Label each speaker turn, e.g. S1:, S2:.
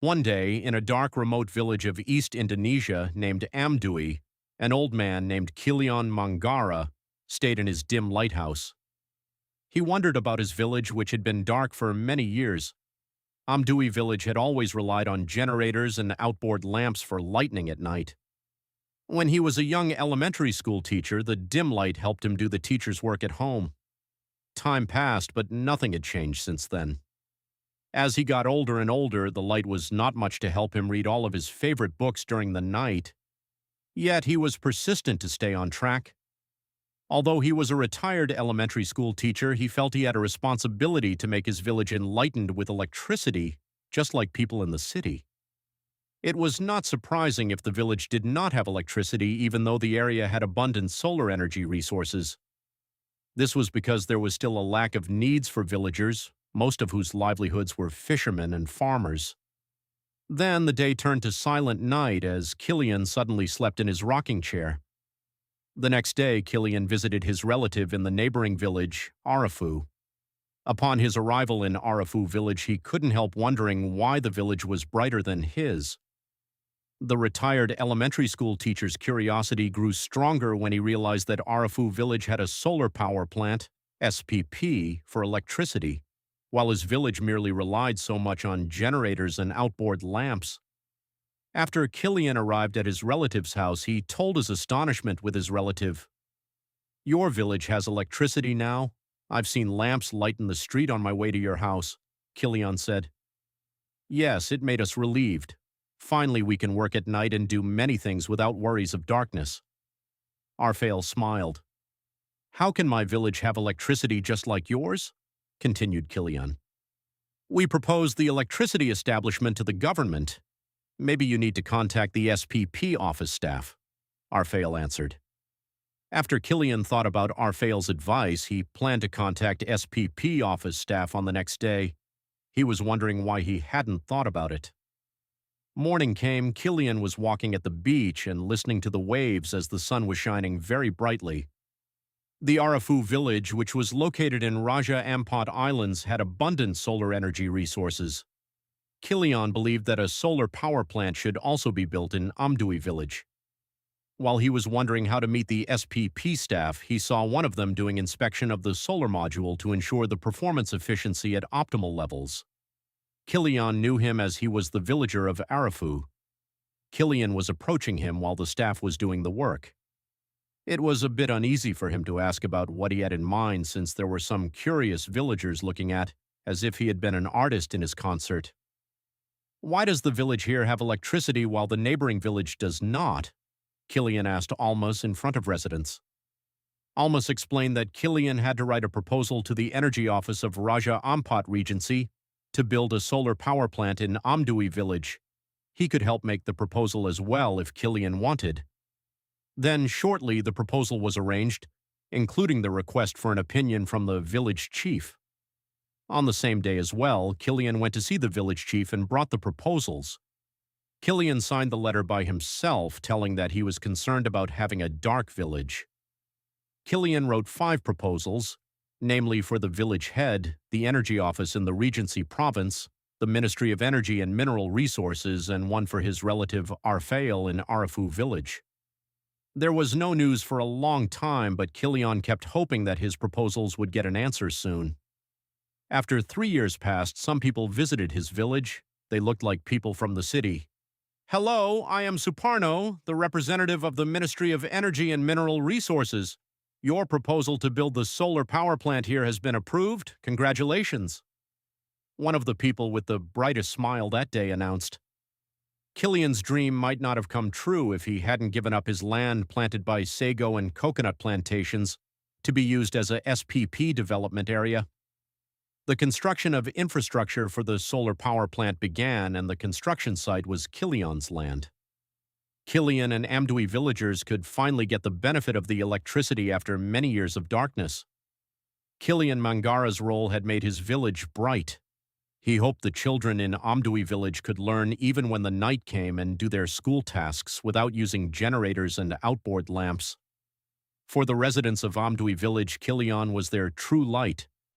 S1: One day, in a dark, remote village of East Indonesia named Amdui, an old man named Kilion Mangara stayed in his dim lighthouse. He wondered about his village, which had been dark for many years. Amdui Village had always relied on generators and outboard lamps for lightning at night. When he was a young elementary school teacher, the dim light helped him do the teacher's work at home. Time passed, but nothing had changed since then. As he got older and older, the light was not much to help him read all of his favorite books during the night. Yet he was persistent to stay on track. Although he was a retired elementary school teacher, he felt he had a responsibility to make his village enlightened with electricity, just like people in the city. It was not surprising if the village did not have electricity, even though the area had abundant solar energy resources. This was because there was still a lack of needs for villagers, most of whose livelihoods were fishermen and farmers. Then the day turned to silent night as Kilian suddenly slept in his rocking chair. The next day, Kilian visited his relative in the neighboring village, Arafu. Upon his arrival in Arafu village, he couldn't help wondering why the village was brighter than his. The retired elementary school teacher's curiosity grew stronger when he realized that Arafu village had a solar power plant, SPP, for electricity, while his village merely relied so much on generators and outboard lamps. After Kilian arrived at his relative's house, he told his astonishment with his relative, "Your village has electricity now? I've seen lamps lighten the street on my way to your house," Kilian said. "Yes, it made us relieved. Finally, we can work at night and do many things without worries of darkness." Arfael smiled. "How can my village have electricity just like yours?" continued Kilian. "We proposed the electricity establishment to the government. Maybe you need to contact the SPP office staff," Arfael answered. After Kilian thought about Arfael's advice, he planned to contact SPP office staff on the next day. He was wondering why he hadn't thought about it. Morning came. Kilian was walking at the beach and listening to the waves as the sun was shining very brightly. The Arafu village, which was located in Raja Ampat Islands, had abundant solar energy resources. Kilian believed that a solar power plant should also be built in Amdui village. While he was wondering how to meet the SPP staff, he saw one of them doing inspection of the solar module to ensure the performance efficiency at optimal levels. Kilian knew him as he was the villager of Arafu. Kilian was approaching him while the staff was doing the work. It was a bit uneasy for him to ask about what he had in mind, since there were some curious villagers looking at, as if he had been an artist in his concert. "Why does the village here have electricity while the neighboring village does not?" Kilian asked Almas in front of residents. Almas explained that Kilian had to write a proposal to the energy office of Raja Ampat Regency to build a solar power plant in Amdui village. He could help make the proposal as well if Kilian wanted. Then shortly the proposal was arranged, including the request for an opinion from the village chief. On the same day as well, Kilian went to see the village chief and brought the proposals. Kilian signed the letter by himself, telling that he was concerned about having a dark village. Kilian wrote 5 proposals, namely for the village head, the energy office in the Regency province, the Ministry of Energy and Mineral Resources, and one for his relative Arfael in Arafu village. There was no news for a long time, but Kilian kept hoping that his proposals would get an answer soon. After 3 years passed, some people visited his village. They looked like people from the city. "Hello, I am Suparno, the representative of the Ministry of Energy and Mineral Resources. Your proposal to build the solar power plant here has been approved. Congratulations." One of the people with the brightest smile that day announced. Kilian's dream might not have come true if he hadn't given up his land planted by sago and coconut plantations to be used as a SPP development area. The construction of infrastructure for the solar power plant began, and the construction site was Kilion's land. Kilian and Amdui villagers could finally get the benefit of the electricity after many years of darkness. Kilian Mangara's role had made his village bright. He hoped the children in Amdui village could learn even when the night came and do their school tasks without using generators and outboard lamps. For the residents of Amdui village, Kilion was their true light,